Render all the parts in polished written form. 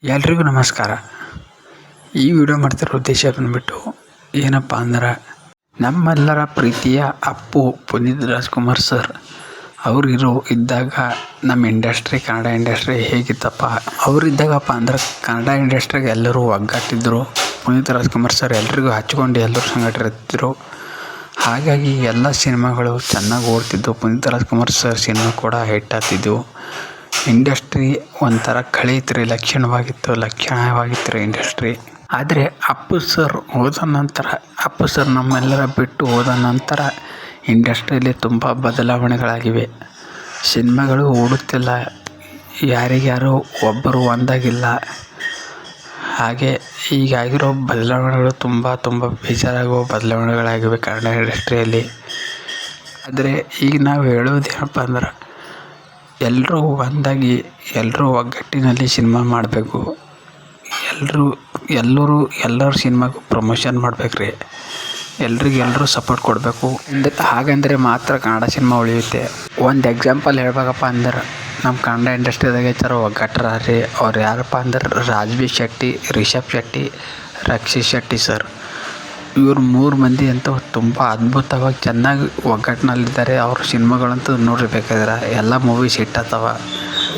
ಎಲ್ರಿಗೂ ನಮಸ್ಕಾರ. ಈ ವಿಡಿಯೋ ಮಾಡ್ತಿರೋ ಉದ್ದೇಶ ಬಂದ್ಬಿಟ್ಟು ಏನಪ್ಪ ಅಂದ್ರೆ, ನಮ್ಮೆಲ್ಲರ ಪ್ರೀತಿಯ ಅಪ್ಪು ಪುನೀತ್ ರಾಜ್ಕುಮಾರ್ ಸರ್ ಅವರು ಇದ್ದಾಗ ನಮ್ಮ ಕನ್ನಡ ಇಂಡಸ್ಟ್ರಿ ಹೇಗಿತ್ತಪ್ಪ. ಅವರಿದ್ದಾಗಪ್ಪ ಅಂದ್ರೆ ಕನ್ನಡ ಇಂಡಸ್ಟ್ರಿಗೆ ಎಲ್ಲರೂ ಒಗ್ಗಟ್ಟಿದ್ರು. ಪುನೀತ್ ರಾಜ್ಕುಮಾರ್ ಸರ್ ಎಲ್ರಿಗೂ ಹಚ್ಕೊಂಡು ಎಲ್ಲರೂ ಸಂಗಟಿರ್ತಿದ್ರು. ಹಾಗಾಗಿ ಎಲ್ಲ ಸಿನಿಮಾಗಳು ಚೆನ್ನಾಗಿ ಓಡ್ತಿದ್ದವು. ಪುನೀತ್ ರಾಜ್ಕುಮಾರ್ ಸರ್ ಸಿನಿಮಾ ಕೂಡ ಹಿಟ್ ಆಗ್ತಿದ್ದವು. ಇಂಡಸ್ಟ್ರಿ ಒಂಥರ ಕಳೀತ್ರಿ ಲಕ್ಷಣವಾಗಿತ್ತು ಇಂಡಸ್ಟ್ರಿ. ಆದರೆ ಅಪ್ಪು ಸರ್ ನಮ್ಮೆಲ್ಲರ ಬಿಟ್ಟು ಹೋದ ನಂತರ ಇಂಡಸ್ಟ್ರಿಯಲ್ಲಿ ತುಂಬ ಬದಲಾವಣೆಗಳಾಗಿವೆ. ಸಿನಿಮಾಗಳು ಓಡುತ್ತಿಲ್ಲ, ಯಾರಿಗ್ಯಾರು ಒಬ್ಬರು ಒಂದಾಗಿಲ್ಲ. ಹಾಗೆ ಹೀಗಾಗಿರೋ ಬದಲಾವಣೆಗಳು ತುಂಬ ಬೇಜಾರಾಗುವ ಬದಲಾವಣೆಗಳಾಗಿವೆ ಕನ್ನಡ ಇಂಡಸ್ಟ್ರಿಯಲ್ಲಿ. ಆದರೆ ಈಗ ನಾವು ಹೇಳೋದೇನಪ್ಪ ಅಂದ್ರೆ, ಎಲ್ಲರೂ ಒಂದಾಗಿ ಎಲ್ಲರೂ ಒಗ್ಗಟ್ಟಿನಲ್ಲಿ ಸಿನಿಮಾ ಮಾಡಬೇಕು. ಎಲ್ಲರೂ ಸಿನಿಮಾಗೂ ಪ್ರಮೋಷನ್ ಮಾಡ್ಬೇಕ್ರಿ. ಎಲ್ಲರೂ ಸಪೋರ್ಟ್ ಕೊಡಬೇಕು. ಹಾಗಂದರೆ ಮಾತ್ರ ಕನ್ನಡ ಸಿನಿಮಾ ಉಳಿಯುತ್ತೆ. ಒಂದು ಎಕ್ಸಾಂಪಲ್ ಹೇಳ್ಬೇಕಪ್ಪ ಅಂದ್ರೆ, ನಮ್ಮ ಕನ್ನಡ ಇಂಡಸ್ಟ್ರಿದಾಗೆ ಒಗ್ಗಟ್ಟರಾರಿ. ಅವ್ರು ಯಾರಪ್ಪ ಅಂದ್ರೆ ರಾಜ್ಬಿ ಶೆಟ್ಟಿ, ರಿಷಬ್ ಶೆಟ್ಟಿ, ರಕ್ಷಿತ್ ಶೆಟ್ಟಿ ಸರ್. ಇವ್ರು 3 ಮಂದಿ ಅಂತೂ ತುಂಬ ಅದ್ಭುತವಾಗಿ ಚೆನ್ನಾಗಿ ಒಗ್ಗಟ್ಟಿನಲ್ಲಿದ್ದಾರೆ. ಅವ್ರ ಸಿನಿಮಾಗಳಂತೂ ನೋಡಿರ್ಬೇಕಾದ್ರೆ ಎಲ್ಲ ಮೂವೀಸ್ ಹಿಟ್ ಆಗ್ತಾವ.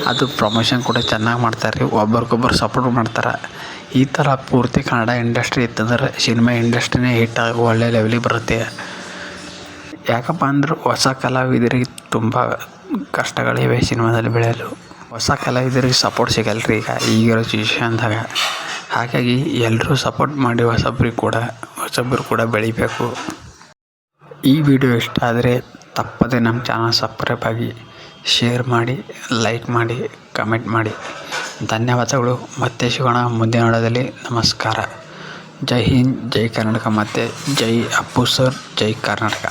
ಅದು ಪ್ರಮೋಷನ್ ಕೂಡ ಚೆನ್ನಾಗಿ ಮಾಡ್ತಾರೆ. ಒಬ್ರಿಗೊಬ್ರು ಸಪೋರ್ಟ್ ಮಾಡ್ತಾರೆ. ಈ ಥರ ಪೂರ್ತಿ ಕನ್ನಡ ಇಂಡಸ್ಟ್ರಿ ಇತ್ತಂದ್ರೆ ಸಿನಿಮಾ ಇಂಡಸ್ಟ್ರಿನೇ ಹಿಟ್ ಆಗಿ ಒಳ್ಳೆ ಲೆವೆಲಿಗೆ ಬರುತ್ತೆ. ಯಾಕಪ್ಪ ಅಂದ್ರೆ ಹೊಸ ಕಲಾವಿದರಿಗೆ ತುಂಬ ಕಷ್ಟಗಳಿವೆ ಸಿನಿಮಾದಲ್ಲಿ ಬೆಳೆಯಲು. ಹೊಸ ಕಲಾವಿದರಿಗೆ ಸಪೋರ್ಟ್ ಸಿಗಲ್ರಿ ಈಗಿರೋ ಸಿಚುವೇಶನ್ದಾಗ. ಹಾಗಾಗಿ ಎಲ್ಲರೂ ಸಪೋರ್ಟ್ ಮಾಡಿ ಹೊಸಬ್ರು ಕೂಡ ಬೆಳಿಬೇಕು. ಈ ವಿಡಿಯೋ ಇಷ್ಟ ಆದರೆ ತಪ್ಪದೆ ನಮ್ಮ ಚಾನಲ್ ಸಬ್ಸ್ಕ್ರೈಬ್ ಆಗಿ, ಶೇರ್ ಮಾಡಿ, ಲೈಕ್ ಮಾಡಿ, ಕಮೆಂಟ್ ಮಾಡಿ. ಧನ್ಯವಾದಗಳು. ಮತ್ತೆ ಸಿಗೋಣ ಮುಂದಿನ ವಿಡಿಯೋದಲ್ಲಿ. ನಮಸ್ಕಾರ. ಜೈ ಹಿಂದ್, ಜೈ ಕರ್ನಾಟಕ ಮತ್ತು ಜೈ ಅಪ್ಪು ಸರ್, ಜೈ ಕರ್ನಾಟಕ.